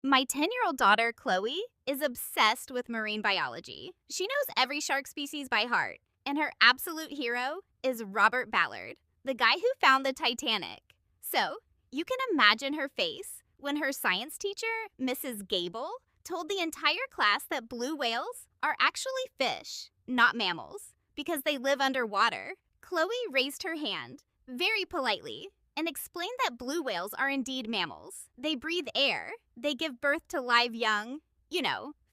My 10-year-old daughter, Chloe, is obsessed with marine biology. She knows every shark species by heart, and her absolute hero is Robert Ballard, the guy who found the Titanic. So, you can imagine her face when her science teacher, Mrs. Gable, told the entire class that blue whales are actually fish, not mammals, because they live underwater. Chloe raised her hand, very politely, and explained that blue whales are indeed mammals. They breathe air, they give birth to live young,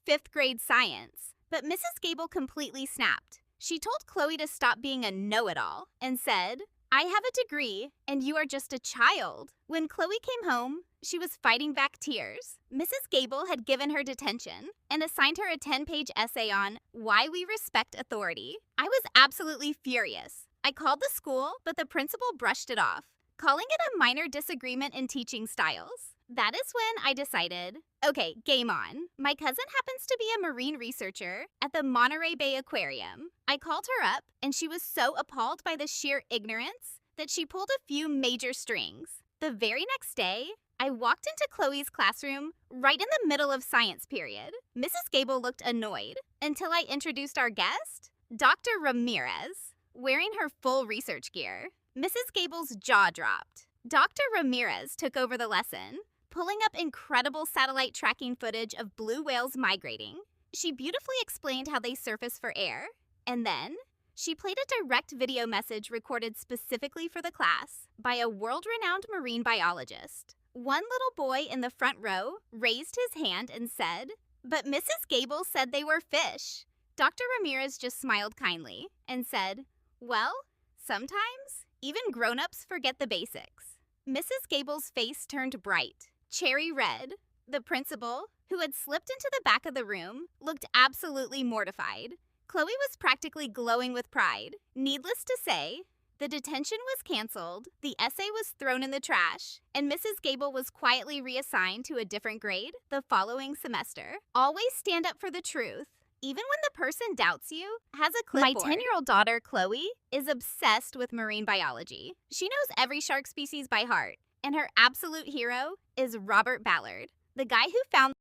fifth grade science. But Mrs. Gable completely snapped. She told Chloe to stop being a know-it-all and said, "I have a degree, and you are just a child." When Chloe came home, she was fighting back tears. Mrs. Gable had given her detention and assigned her a 10-page essay on why we respect authority. I was absolutely furious. I called the school, but the principal brushed it off, calling it a minor disagreement in teaching styles. That is when I decided, okay, game on. My cousin happens to be a marine researcher at the Monterey Bay Aquarium. I called her up, and she was so appalled by the sheer ignorance that she pulled a few major strings. The very next day, I walked into Chloe's classroom right in the middle of science period. Mrs. Gable looked annoyed until I introduced our guest, Dr. Ramirez, wearing her full research gear. Mrs. Gable's jaw dropped. Dr. Ramirez took over the lesson, pulling up incredible satellite tracking footage of blue whales migrating. She beautifully explained how they surface for air, and then she played a direct video message recorded specifically for the class by a world-renowned marine biologist. One little boy in the front row raised his hand and said, "But Mrs. Gable said they were fish." Dr. Ramirez just smiled kindly and said, "Well, sometimes even grown-ups forget the basics." Mrs. Gable's face turned bright, cherry red. The principal, who had slipped into the back of the room, looked absolutely mortified. Chloe was practically glowing with pride. Needless to say, the detention was canceled, the essay was thrown in the trash, and Mrs. Gable was quietly reassigned to a different grade the following semester. Always stand up for the truth, even when the person doubts you, has a clipboard. My 10-year-old daughter, Chloe, is obsessed with marine biology. She knows every shark species by heart, and her absolute hero is Robert Ballard, the guy who found